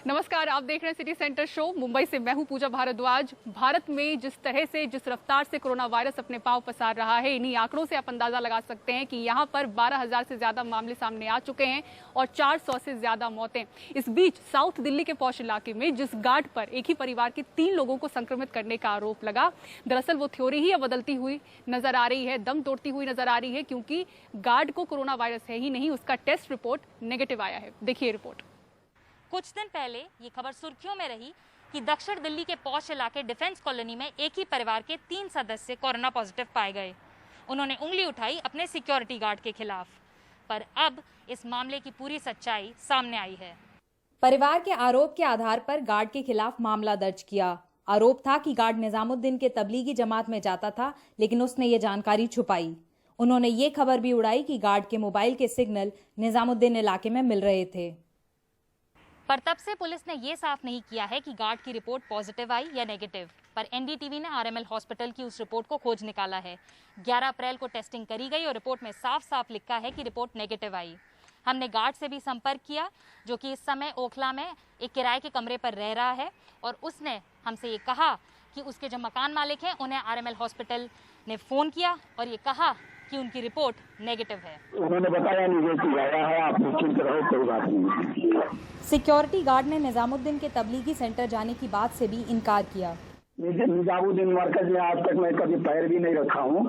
नमस्कार, आप देख रहे हैं सिटी सेंटर शो। मुंबई से मैं हूं पूजा भारद्वाज। भारत में जिस तरह से, जिस रफ्तार से कोरोना वायरस अपने पांव पसार रहा है, इन्हीं आंकड़ों से आप अंदाजा लगा सकते हैं कि यहां पर 12,000 से ज्यादा मामले सामने आ चुके हैं और 400 से ज्यादा मौतें। इस बीच साउथ दिल्ली के पौष इलाके में जिस गार्ड पर एक ही परिवार के 3 लोगों को संक्रमित करने का आरोप लगा, दरअसल वो थ्योरी ही अब बदलती हुई नजर आ रही है, दम तोड़ती हुई नजर आ रही है, क्योंकि गार्ड को कोरोना वायरस है ही नहीं, उसका टेस्ट रिपोर्ट नेगेटिव आया है। देखिए रिपोर्ट। कुछ दिन पहले ये खबर सुर्खियों में रही कि दक्षिण दिल्ली के पौष इलाके डिफेंस कॉलोनी में एक ही परिवार के 3 सदस्य कोरोना पॉजिटिव पाए गए। उन्होंने उंगली उठाई अपने सिक्योरिटी गार्ड के खिलाफ, पर अब इस मामले की पूरी सच्चाई सामने आई है। परिवार के आरोप के आधार पर गार्ड के खिलाफ मामला दर्ज किया। आरोप था कि गार्ड निजामुद्दीन के तबलीगी जमात में जाता था, लेकिन उसने ये जानकारी छुपाई। उन्होंने ये खबर भी उड़ाई कि गार्ड के मोबाइल के सिग्नल निजामुद्दीन इलाके में मिल रहे थे। पर तब से पुलिस ने ये साफ नहीं किया है कि गार्ड की रिपोर्ट पॉजिटिव आई या नेगेटिव। पर एनडीटीवी ने आरएमएल हॉस्पिटल की उस रिपोर्ट को खोज निकाला है। 11 अप्रैल को टेस्टिंग करी गई और रिपोर्ट में साफ साफ लिखा है कि रिपोर्ट नेगेटिव आई। हमने गार्ड से भी संपर्क किया, जो कि इस समय ओखला में एक किराए के कमरे पर रह रहा है, और उसने हमसे ये कहा कि उसके जो मकान मालिक हैं उन्हें आरएमएल हॉस्पिटल ने फ़ोन किया और ये कहा कि उनकी रिपोर्ट नेगेटिव है। उन्होंने बताया नेगेटिव आया है, आप निश्चिंत रहो, कोई बात नहीं। सिक्योरिटी गार्ड ने निजामुद्दीन के तबलीगी सेंटर जाने की बात से भी इनकार किया। निजामुद्दीन मरकज में आज तक मैं कभी पैर भी नहीं रखा हूँ।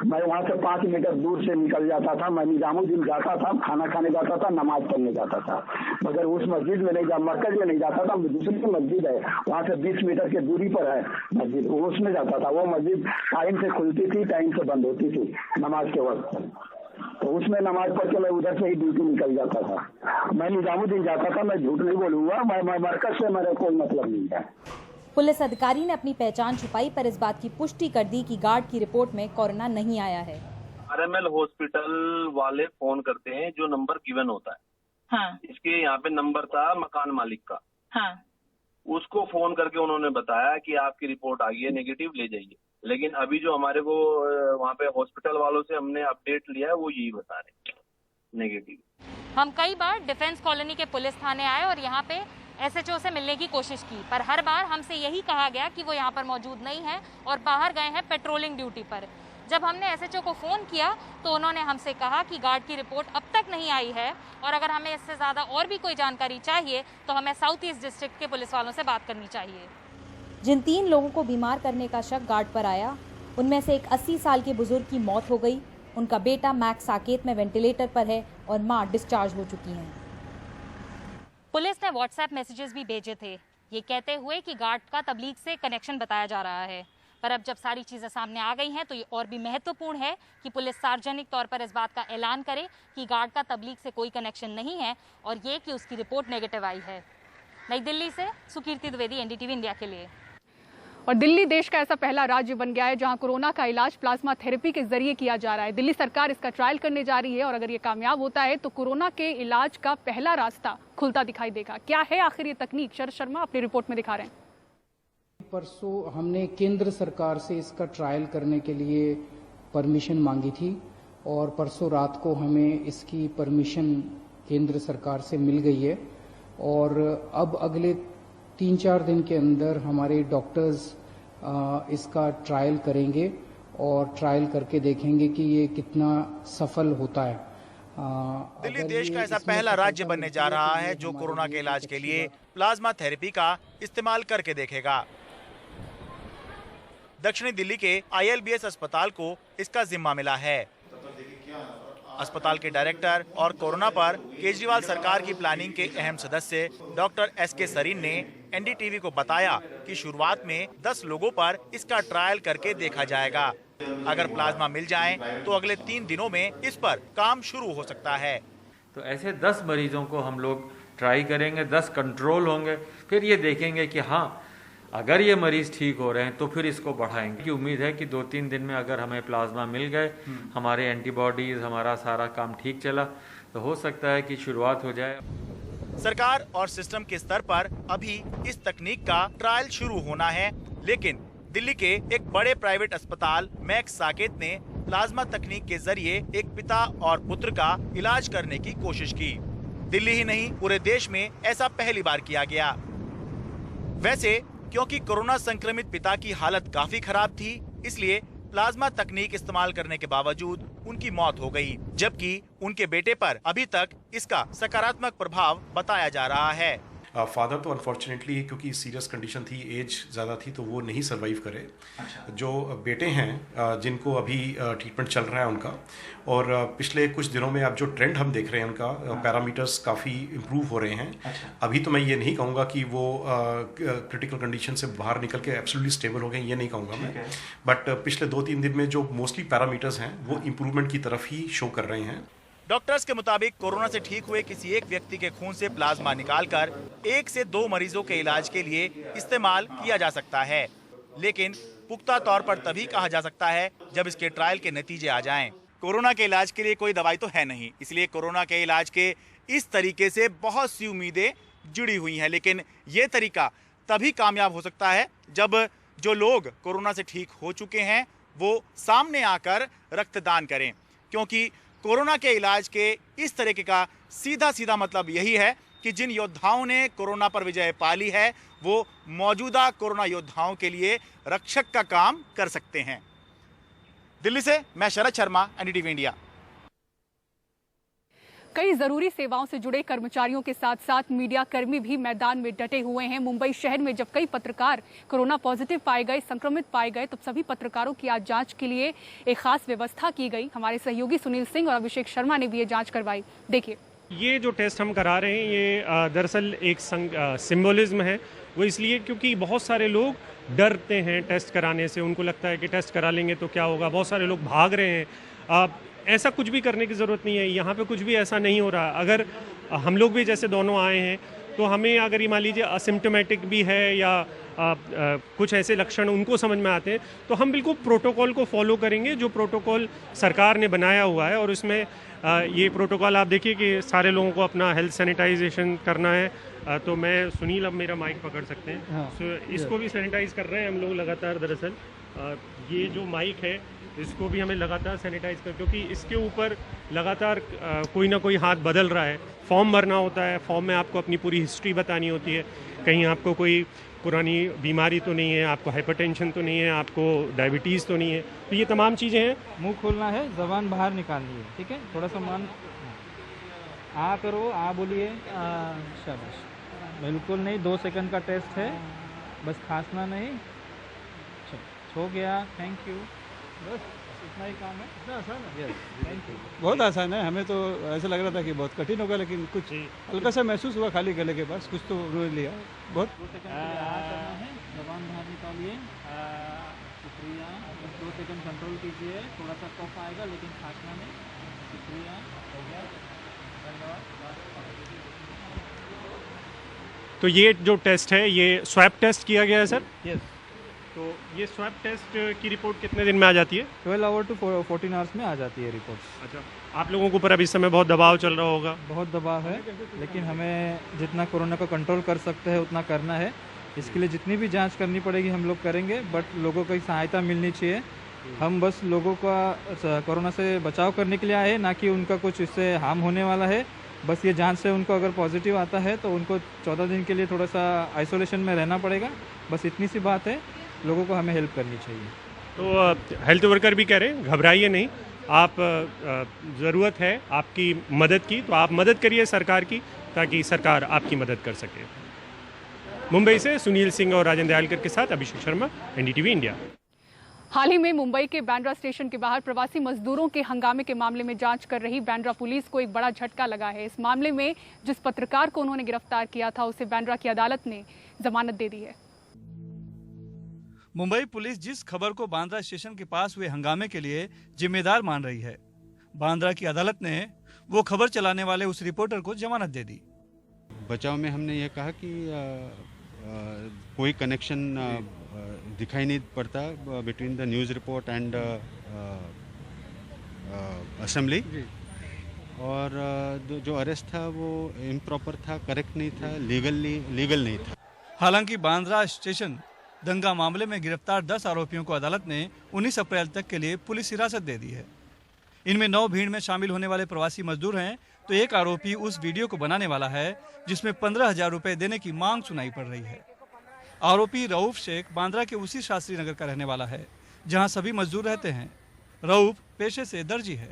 मैं वहाँ से 5 मीटर दूर से निकल जाता था। मैं निजामुद्दीन जाता था, खाना खाने जाता था, नमाज पढ़ने जाता था, मगर उस मस्जिद में नहीं, मरकज में नहीं जाता था। दूसरी मस्जिद है वहाँ से 20 मीटर की दूरी पर है मस्जिद, उसमें जाता था। वो मस्जिद टाइम से खुलती थी, टाइम से बंद होती थी नमाज के वक्त, तो उसमें नमाज पढ़ के मैं उधर से ही ड्यूटी निकल जाता था। मैं निजामुद्दीन जाता था, मैं झूठ नहीं बोलूंगा। मैं मरकज से मेरा कोई मतलब नहीं है। पुलिस अधिकारी ने अपनी पहचान छुपाई, पर इस बात की पुष्टि कर दी कि गार्ड की रिपोर्ट में कोरोना नहीं आया है। आरएमएल हॉस्पिटल वाले फोन करते हैं, जो नंबर गिवन होता है। हाँ। इसके यहाँ पे नंबर था मकान मालिक का। हाँ। उसको फोन करके उन्होंने बताया कि आपकी रिपोर्ट आ गई है, नेगेटिव, ले जाइए। लेकिन अभी जो हमारे को वहाँ पे हॉस्पिटल वालों से हमने अपडेट लिया है, वो यही बता रहे नेगेटिव। हम कई बार डिफेंस कॉलोनी के पुलिस थाने आए और यहाँ पे एसएचओ से मिलने की कोशिश की, पर हर बार हमसे यही कहा गया कि वो यहाँ पर मौजूद नहीं है और बाहर गए हैं पेट्रोलिंग ड्यूटी पर। जब हमने एसएचओ को फ़ोन किया तो उन्होंने हमसे कहा कि गार्ड की रिपोर्ट अब तक नहीं आई है, और अगर हमें इससे ज़्यादा और भी कोई जानकारी चाहिए तो हमें साउथ ईस्ट डिस्ट्रिक्ट के पुलिस वालों से बात करनी चाहिए। जिन 3 लोगों को बीमार करने का शक गार्ड पर आया, उनमें से एक 80 साल के बुजुर्ग की मौत हो गई। उनका बेटा मैक्स साकेत में वेंटिलेटर पर है और मां डिस्चार्ज हो चुकी हैं। पुलिस ने व्हाट्सएप मैसेजेस भी भेजे थे, ये कहते हुए कि गार्ड का तबलीग से कनेक्शन बताया जा रहा है। पर अब जब सारी चीज़ें सामने आ गई हैं तो ये और भी महत्वपूर्ण है कि पुलिस सार्वजनिक तौर पर इस बात का ऐलान करे कि गार्ड का तबलीग से कोई कनेक्शन नहीं है, और ये कि उसकी रिपोर्ट नेगेटिव आई है। नई दिल्ली से सुकीर्ति द्विवेदी, एनडीटीवी इंडिया के लिए। और दिल्ली देश का ऐसा पहला राज्य बन गया है जहां कोरोना का इलाज प्लाज्मा थेरेपी के जरिए किया जा रहा है। दिल्ली सरकार इसका ट्रायल करने जा रही है, और अगर ये कामयाब होता है तो कोरोना के इलाज का पहला रास्ता खुलता दिखाई देगा। क्या है आखिर ये तकनीक, शरद शर्मा अपनी रिपोर्ट में दिखा रहे हैं। परसों हमने केंद्र सरकार से इसका ट्रायल करने के लिए परमिशन मांगी थी, और परसों रात को हमें इसकी परमिशन केंद्र सरकार से मिल गई है। और अब अगले 3-4 दिन के अंदर हमारे डॉक्टर्स इसका ट्रायल करेंगे और ट्रायल करके देखेंगे कि ये कितना सफल होता है। दिल्ली देश का ऐसा पहला राज्य बनने जा रहा है जो कोरोना के इलाज के लिए प्लाज्मा थेरेपी का इस्तेमाल करके देखेगा। दक्षिणी दिल्ली के ILBS अस्पताल को इसका जिम्मा मिला है। अस्पताल के डायरेक्टर और कोरोना पर केजरीवाल सरकार की प्लानिंग के अहम सदस्य डॉक्टर SK सरीन ने एनडीटीवी को बताया कि शुरुआत में 10 लोगों पर इसका ट्रायल करके देखा जाएगा। अगर प्लाज्मा मिल जाए तो अगले 3 दिनों में इस पर काम शुरू हो सकता है। तो ऐसे 10 मरीजों को हम लोग ट्राई करेंगे, 10 कंट्रोल होंगे, फिर ये देखेंगे कि हाँ, अगर ये मरीज ठीक हो रहे हैं तो फिर इसको बढ़ाएंगे। की उम्मीद है कि 2-3 दिन में अगर हमें प्लाज्मा मिल गए, हमारे एंटीबॉडीज, हमारा सारा काम ठीक चला, तो हो सकता है कि शुरुआत हो जाए। सरकार और सिस्टम के स्तर पर अभी इस तकनीक का ट्रायल शुरू होना है, लेकिन दिल्ली के एक बड़े प्राइवेट अस्पताल मैक्स साकेत ने प्लाज्मा तकनीक के जरिए एक पिता और पुत्र का इलाज करने की कोशिश की। दिल्ली ही नहीं, पूरे देश में ऐसा पहली बार किया गया। वैसे क्योंकि कोरोना संक्रमित पिता की हालत काफी खराब थी, इसलिए प्लाज्मा तकनीक इस्तेमाल करने के बावजूद उनकी मौत हो गई, जबकि उनके बेटे पर अभी तक इसका सकारात्मक प्रभाव बताया जा रहा है। फादर तो अनफॉर्चुनेटली क्योंकि सीरियस कंडीशन थी, एज ज़्यादा थी, तो वो नहीं सर्वाइव करे। अच्छा। जो बेटे हैं जिनको अभी ट्रीटमेंट चल रहा है उनका, और पिछले कुछ दिनों में अब जो ट्रेंड हम देख रहे हैं उनका, पैरामीटर्स काफ़ी इम्प्रूव हो रहे हैं। अच्छा। अभी तो मैं ये नहीं कहूँगा कि वो क्रिटिकल कंडीशन से बाहर निकल के एब्सोल्युटली स्टेबल हो गए, ये नहीं कहूँगा मैं, बट पिछले 2-3 दिन में जो मोस्टली पैरामीटर्स हैं वो इम्प्रूवमेंट की तरफ ही शो कर रहे हैं। डॉक्टर्स के मुताबिक कोरोना से ठीक हुए किसी एक व्यक्ति के खून से प्लाज्मा निकालकर 1 से 2 मरीजों के इलाज के लिए इस्तेमाल किया जा सकता है, लेकिन पुख्ता तौर पर तभी कहा जा सकता है जब इसके ट्रायल के नतीजे आ जाएं। कोरोना के इलाज के लिए कोई दवाई तो है नहीं, इसलिए कोरोना के इलाज के इस तरीके से बहुत सी उम्मीदें जुड़ी हुई हैं, लेकिन ये तरीका तभी कामयाब हो सकता है जब जो लोग कोरोना से ठीक हो चुके हैं वो सामने आकर रक्तदान करें, क्योंकि कोरोना के इलाज के इस तरीके का सीधा मतलब यही है कि जिन योद्धाओं ने कोरोना पर विजय पा ली है वो मौजूदा कोरोना योद्धाओं के लिए रक्षक का काम कर सकते हैं। दिल्ली से मैं शरद शर्मा, एनडीटीवी इंडिया। कई जरूरी सेवाओं से जुड़े कर्मचारियों के साथ साथ मीडिया कर्मी भी मैदान में डटे हुए हैं। मुंबई शहर में जब कई पत्रकार कोरोना पॉजिटिव पाए गए, संक्रमित पाए गए, तो सभी पत्रकारों की आज जांच के लिए एक खास व्यवस्था की गई। हमारे सहयोगी सुनील सिंह और अभिषेक शर्मा ने भी ये जांच करवाई। देखिए, ये जो टेस्ट हम करा रहे हैं ये दरअसल एक सिंबोलिज्म है। वो इसलिए क्योंकि बहुत सारे लोग डरते हैं टेस्ट कराने से, उनको लगता है कि टेस्ट करा लेंगे तो क्या होगा, बहुत सारे लोग भाग रहे हैं। ऐसा कुछ भी करने की ज़रूरत नहीं है, यहाँ पे कुछ भी ऐसा नहीं हो रहा। अगर हम लोग भी जैसे दोनों आए हैं तो हमें अगर ये मान लीजिए असिम्प्टोमेटिक भी है या कुछ ऐसे लक्षण उनको समझ में आते हैं तो हम बिल्कुल प्रोटोकॉल को फॉलो करेंगे, जो प्रोटोकॉल सरकार ने बनाया हुआ है। और इसमें ये प्रोटोकॉल आप देखिए कि सारे लोगों को अपना हेल्थ सैनिटाइजेशन करना है। तो मैं सुनील अब मेरा माइक पकड़ सकते हैं। हाँ, इसको भी सैनिटाइज कर रहे हैं हम लोग लगातार। दरअसल ये जो माइक है इसको भी हमें लगातार सैनिटाइज कर, क्योंकि इसके ऊपर लगातार कोई ना कोई हाथ बदल रहा है। फॉर्म भरना होता है, फॉर्म में आपको अपनी पूरी हिस्ट्री बतानी होती है, कहीं आपको कोई पुरानी बीमारी तो नहीं है, आपको हाइपरटेंशन तो नहीं है, आपको डायबिटीज़ तो नहीं है। तो ये तमाम चीज़ें हैं। मुंह खोलना है, जबान बाहर निकालनी है, ठीक है। थोड़ा सा मन आ करो, आ बोलिए, शाबाश। बिल्कुल नहीं, 2 सेकंड का टेस्ट है, बस खांसना नहीं। हो गया, थैंक यू। बस इतना ही काम है। इतना आसान है? Yes, thank you. बहुत आसान है। हमें तो ऐसा लग रहा था कि बहुत कठिन होगा, लेकिन कुछ हल्का सा महसूस हुआ खाली गले के पास, कुछ तो रोज लिया। बहुत 2 सेकंड के लिए करना है, जबान बाहर निकालिए। शुक्रिया। बस 2 सेकंड कंट्रोल कीजिए, थोड़ा सा कफ आएगा लेकिन खांसना नहीं। शुक्रिया, हो गया, धन्यवाद। तो ये जो टेस्ट है ये स्वैब टेस्ट किया गया है सर? यस। तो ये स्वैब टेस्ट की रिपोर्ट कितने दिन में आ जाती है? 12 आवर टू 14 आवर्स में आ जाती है रिपोर्ट। अच्छा, आप लोगों के ऊपर अब इस समय बहुत दबाव चल रहा होगा? बहुत दबाव है, लेकिन हमें जितना कोरोना को कंट्रोल कर सकते हैं उतना करना है। इसके लिए जितनी भी जांच करनी पड़ेगी हम लोग करेंगे, बट लोगों की सहायता मिलनी चाहिए। हम बस लोगों का कोरोना से बचाव करने के लिए आए, ना कि उनका कुछ इससे हार्म होने वाला है। बस ये जांच से उनको अगर पॉजिटिव आता है तो उनको 14 दिन के लिए थोड़ा सा आइसोलेशन में रहना पड़ेगा। बस इतनी सी बात है, लोगों को हमें हेल्प करनी चाहिए। तो हेल्थ वर्कर भी कह रहे हैं घबराइए नहीं, आप ज़रूरत है आपकी मदद की तो आप मदद करिए सरकार की, ताकि सरकार आपकी मदद कर सके। मुंबई से सुनील सिंह और राजेंद्र दयालकर के साथ अभिषेक शर्मा, एनडीटीवी इंडिया। हाल ही में मुंबई के बांद्रा स्टेशन के बाहर प्रवासी मजदूरों के हंगामे के मामले में जांच कर रही बांद्रा पुलिस को एक बड़ा झटका लगा है। इस मामले में जिस पत्रकार को उन्होंने गिरफ्तार किया था उसे बांद्रा की अदालत ने जमानत दे दी है। मुंबई पुलिस जिस खबर को बांद्रा स्टेशन के पास हुए हंगामे के लिए जिम्मेदार मान रही है, बांद्रा की अदालत ने वो खबर चलाने वाले उस रिपोर्टर को जमानत दे दी। बचाव में हमने ये कहा कि कोई कनेक्शन दिखाई नहीं पड़ता between the news report and assembly, और जो अरेस्ट था वो इम्प्रॉपर था, करेक्ट नहीं था, लीगल नहीं था। हालांकि बांद्रा स्टेशन दंगा मामले में गिरफ्तार 10 आरोपियों को अदालत ने 19 अप्रैल तक के लिए पुलिस हिरासत दे दी है। इनमें 9 भीड़ में शामिल होने वाले प्रवासी मजदूर हैं, तो एक आरोपी उस वीडियो को बनाने वाला है जिसमें 15,000 रुपए देने की मांग सुनाई पड़ रही है। आरोपी रऊफ शेख बांद्रा के उसी शास्त्री नगर का रहने वाला है जहां सभी मजदूर रहते हैं। रऊफ पेशे से दर्जी है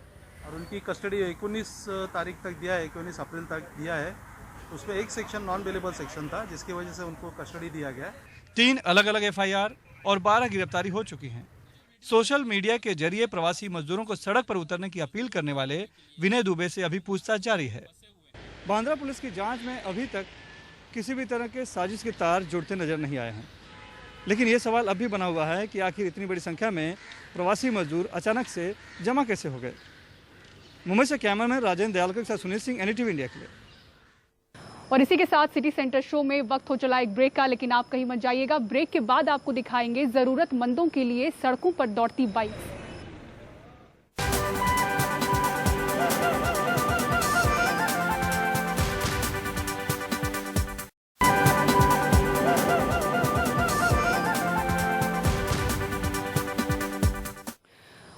और उनकी कस्टडी 19 तारीख तक दिया है, 19 अप्रैल तक दिया है। उसमें एक सेक्शन नॉन बेलेबल सेक्शन था जिसकी वजह से उनको कस्टडी दिया गया। 3 अलग अलग FIR और 12 गिरफ्तारी हो चुकी हैं। सोशल मीडिया के जरिए प्रवासी मजदूरों को सड़क पर उतरने की अपील करने वाले विनय दुबे से अभी पूछताछ जारी है। बांद्रा पुलिस की जांच में अभी तक किसी भी तरह के साजिश के तार जुड़ते नजर नहीं आए हैं, लेकिन ये सवाल अब भी बना हुआ है कि आखिर इतनी बड़ी संख्या में प्रवासी मजदूर अचानक से जमा कैसे हो गए। मुंबई से कैमरामैन राजेंद्र दयाल के साथ सुनील सिंह, NDTV इंडिया के लिए। और इसी के साथ सिटी सेंटर शो में वक्त हो चला एक ब्रेक का, लेकिन आप कहीं मत जाइएगा। ब्रेक के बाद आपको दिखाएंगे जरूरतमंदों के लिए सड़कों पर दौड़ती बाइक।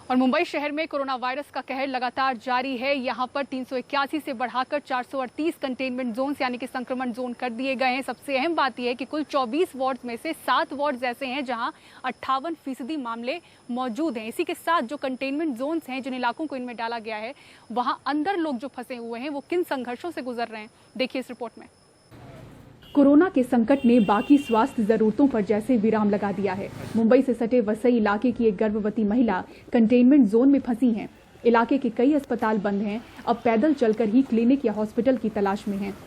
और मुंबई शहर में कोरोना वायरस का कहर लगातार जारी है। यहां पर 381 से बढ़ाकर 438 कंटेनमेंट जोन यानी कि संक्रमण जोन कर दिए गए हैं। सबसे अहम बात यह है कि कुल 24 वार्ड में से 7 वार्ड ऐसे हैं जहां 58% मामले मौजूद हैं। इसी के साथ जो कंटेनमेंट जोन्स हैं, जिन इलाकों को इनमें डाला गया है, वहां अंदर लोग जो फंसे हुए हैं वो किन संघर्षों से गुजर रहे हैं, देखिए इस रिपोर्ट में। कोरोना के संकट ने बाकी स्वास्थ्य जरूरतों पर जैसे विराम लगा दिया है। मुंबई से सटे वसई इलाके की एक गर्भवती महिला कंटेनमेंट जोन में फंसी हैं। इलाके के कई अस्पताल बंद हैं, अब पैदल चलकर ही क्लिनिक या हॉस्पिटल की तलाश में हैं।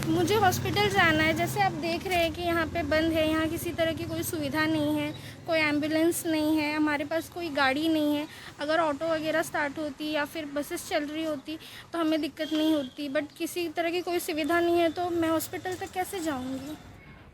मुझे हॉस्पिटल जाना है। जैसे आप देख रहे हैं कि यहाँ पे बंद है, यहाँ किसी तरह की कोई सुविधा नहीं है, कोई एम्बुलेंस नहीं है, हमारे पास कोई गाड़ी नहीं है। अगर ऑटो वगैरह स्टार्ट होती या फिर बसेस चल रही होती तो हमें दिक्कत नहीं होती, बट किसी तरह की कोई सुविधा नहीं है तो मैं हॉस्पिटल तक कैसे जाऊँगी।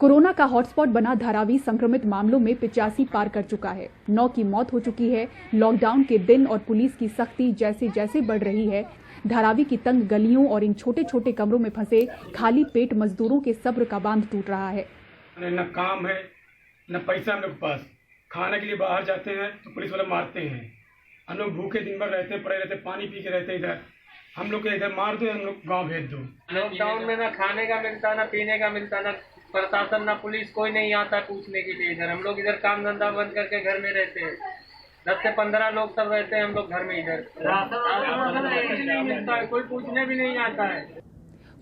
कोरोना का हॉटस्पॉट बना धारावी संक्रमित मामलों में 85 पार कर चुका है। 9 की मौत हो चुकी है। लॉकडाउन के दिन और पुलिस की सख्ती जैसे जैसे बढ़ रही है, धारावी की तंग गलियों और इन छोटे छोटे कमरों में फंसे खाली पेट मजदूरों के सब्र का बांध टूट रहा है। न काम है न पैसा हम लोग पास, खाने के लिए बाहर जाते हैं तो पुलिस वाले मारते हैं। हम लोग भूखे दिन भर रहते हैं, पड़े रहते हैं, पानी पी के रहते हैं। इधर हम लोग के इधर मार दो, हम लोग गाँव भेज दो। लॉकडाउन में ना खाने का मिलता, ना पीने का मिलता, ना प्रशासन ना पुलिस कोई नहीं आता पूछने के लिए। इधर हम लोग इधर काम धंधा बंद करके घर में रहते हैं। 10 से 15 लोग सब रहते हैं हम लोग घर में। इधर नहीं मिलता है, कोई पूछने भी नहीं आता है।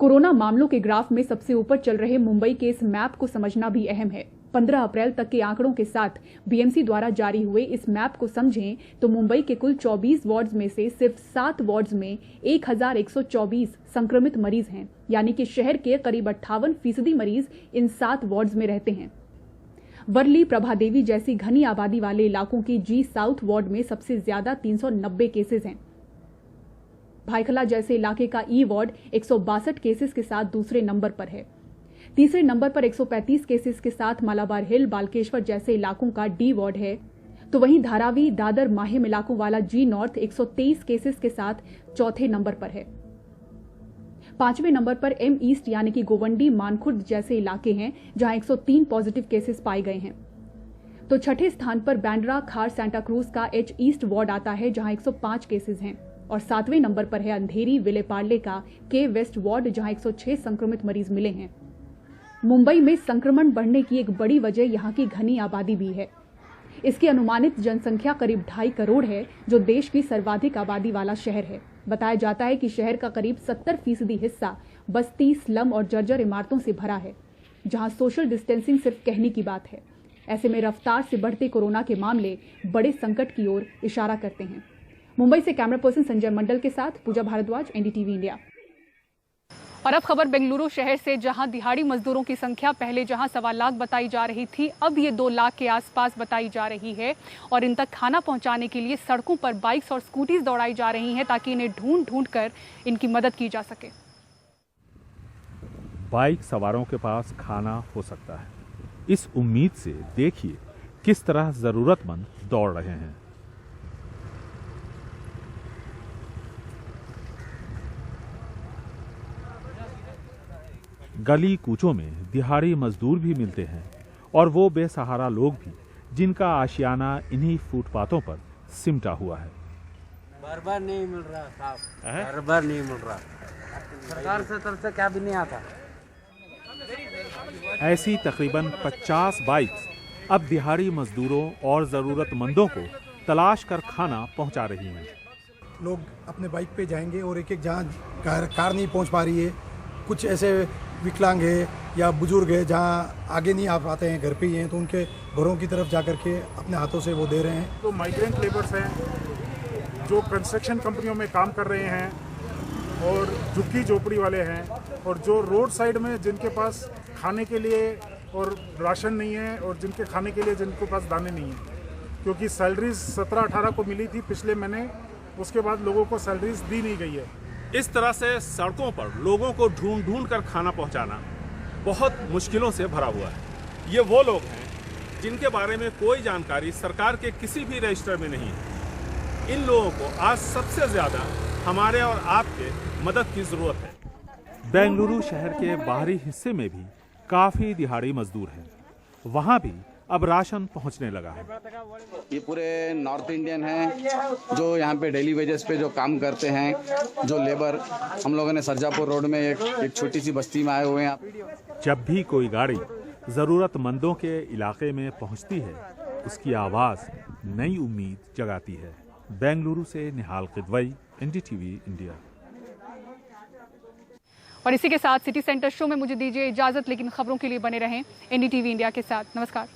कोरोना मामलों के ग्राफ में सबसे ऊपर चल रहे मुंबई के इस मैप को समझना भी अहम है। 15 अप्रैल तक के आंकड़ों के साथ BMC द्वारा जारी हुए इस मैप को समझें तो मुंबई के कुल 24 वार्ड्स में से सिर्फ 7 वार्ड्स में 1124 संक्रमित मरीज हैं, यानी कि शहर के करीब 58% मरीज इन 7 वार्ड्स में रहते हैं। वर्ली, प्रभादेवी जैसी घनी आबादी वाले इलाकों के G साउथ वार्ड में सबसे ज्यादा 390 केसेस हैं। भाईखला जैसे इलाके का E वार्ड 162 केसेस के साथ दूसरे नंबर पर है। तीसरे नंबर पर 135 केसेस के साथ मालाबार हिल, बालकेश्वर जैसे इलाकों का D वार्ड है। तो वहीं धारावी, दादर, माहिम इलाकों वाला G नॉर्थ 123 केसेस के साथ चौथे नंबर पर है। 5वें नंबर पर M ईस्ट यानी कि गोवंडी, मानखुर्द जैसे इलाके हैं जहां 103 पॉजिटिव केसेस पाए गए हैं। तो छठे स्थान पर बैंड्रा, खार, सांता क्रूज का H ईस्ट वार्ड आता है जहां 105 केसेस हैं। और 7वें नंबर पर है अंधेरी, विलेपार्ले का K वेस्ट वार्ड जहां 106 संक्रमित मरीज मिले हैं। मुंबई में संक्रमण बढ़ने की एक बड़ी वजह यहाँ की घनी आबादी भी है। इसकी अनुमानित जनसंख्या करीब 2.5 करोड़ है, जो देश की सर्वाधिक आबादी वाला शहर है। बताया जाता है कि शहर का करीब 70% हिस्सा बस्ती, स्लम और जर्जर इमारतों से भरा है, जहां सोशल डिस्टेंसिंग सिर्फ कहने की बात है। ऐसे में रफ्तार से बढ़ते कोरोना के मामले बड़े संकट की ओर इशारा करते हैं। मुंबई से कैमरा पर्सन संजय मंडल के साथ पूजा भारद्वाज, NDTV इंडिया। और अब खबर बेंगलुरु शहर से, जहां दिहाड़ी मजदूरों की संख्या पहले जहां 1.25 लाख बताई जा रही थी, अब ये 2 लाख के आसपास बताई जा रही है। और इन तक खाना पहुंचाने के लिए सड़कों पर बाइक्स और स्कूटीज दौड़ाई जा रही हैं ताकि इन्हें ढूंढ ढूंढ कर इनकी मदद की जा सके। बाइक सवारों के पास खाना हो सकता है, इस उम्मीद से देखिए किस तरह जरूरतमंद दौड़ रहे हैं। गली कूचों में दिहाड़ी मजदूर भी मिलते हैं और वो बेसहारा लोग भी जिनका आशियाना इन्हीं फुटपाथों पर सिमटा हुआ है। बार नहीं मिल रहा साहब, बार नहीं मिल रहा। सरकार से तरफ से क्या भी नहीं आता। ऐसी तकरीबन 50 बाइक्स अब दिहाड़ी मजदूरों और ज़रूरतमंदों को तलाश कर खाना पहुंचा रही हैं। लोग अपने बाइक पे जाएंगे और एक एक जहाँ कार नहीं पहुंच पा रही है, कुछ ऐसे विकलांग है या बुजुर्ग है जहाँ आगे नहीं आ पाते हैं, घर पे ही हैं, तो उनके घरों की तरफ जा कर के अपने हाथों से वो दे रहे हैं। तो माइग्रेंट लेबर्स हैं जो कंस्ट्रक्शन कंपनियों में काम कर रहे हैं और झुग्गी झोपड़ी वाले हैं और जो रोड साइड में जिनके पास खाने के लिए और राशन नहीं है और जिनके खाने के लिए जिनके पास दाने नहीं है, क्योंकि सैलरीज 17-18 को मिली थी पिछले महीने, उसके बाद लोगों को सैलरीज दी नहीं गई है। इस तरह से सड़कों पर लोगों को ढूंढ ढूंढ कर खाना पहुंचाना बहुत मुश्किलों से भरा हुआ है। ये वो लोग हैं जिनके बारे में कोई जानकारी सरकार के किसी भी रजिस्टर में नहीं है। इन लोगों को आज सबसे ज्यादा हमारे और आपके मदद की जरूरत है। बेंगलुरु शहर के बाहरी हिस्से में भी काफी दिहाड़ी मजदूर हैं। वहां भी अब राशन पहुंचने लगा है। ये पूरे नॉर्थ इंडियन हैं जो यहाँ पे डेली वेजेस पे जो काम करते हैं, जो लेबर। हम लोगों ने सरजापुर रोड में एक छोटी सी बस्ती में आए हुए हैं। जब भी कोई गाड़ी जरूरतमंदों के इलाके में पहुंचती है, उसकी आवाज नई उम्मीद जगाती है। बेंगलुरु से निहाल किदवई, एनडीटीवी इंडिया। और इसी के साथ सिटी सेंटर शो में मुझे दीजिए इजाजत, लेकिन खबरों के लिए बने रहें एनडीटीवी इंडिया के साथ। नमस्कार।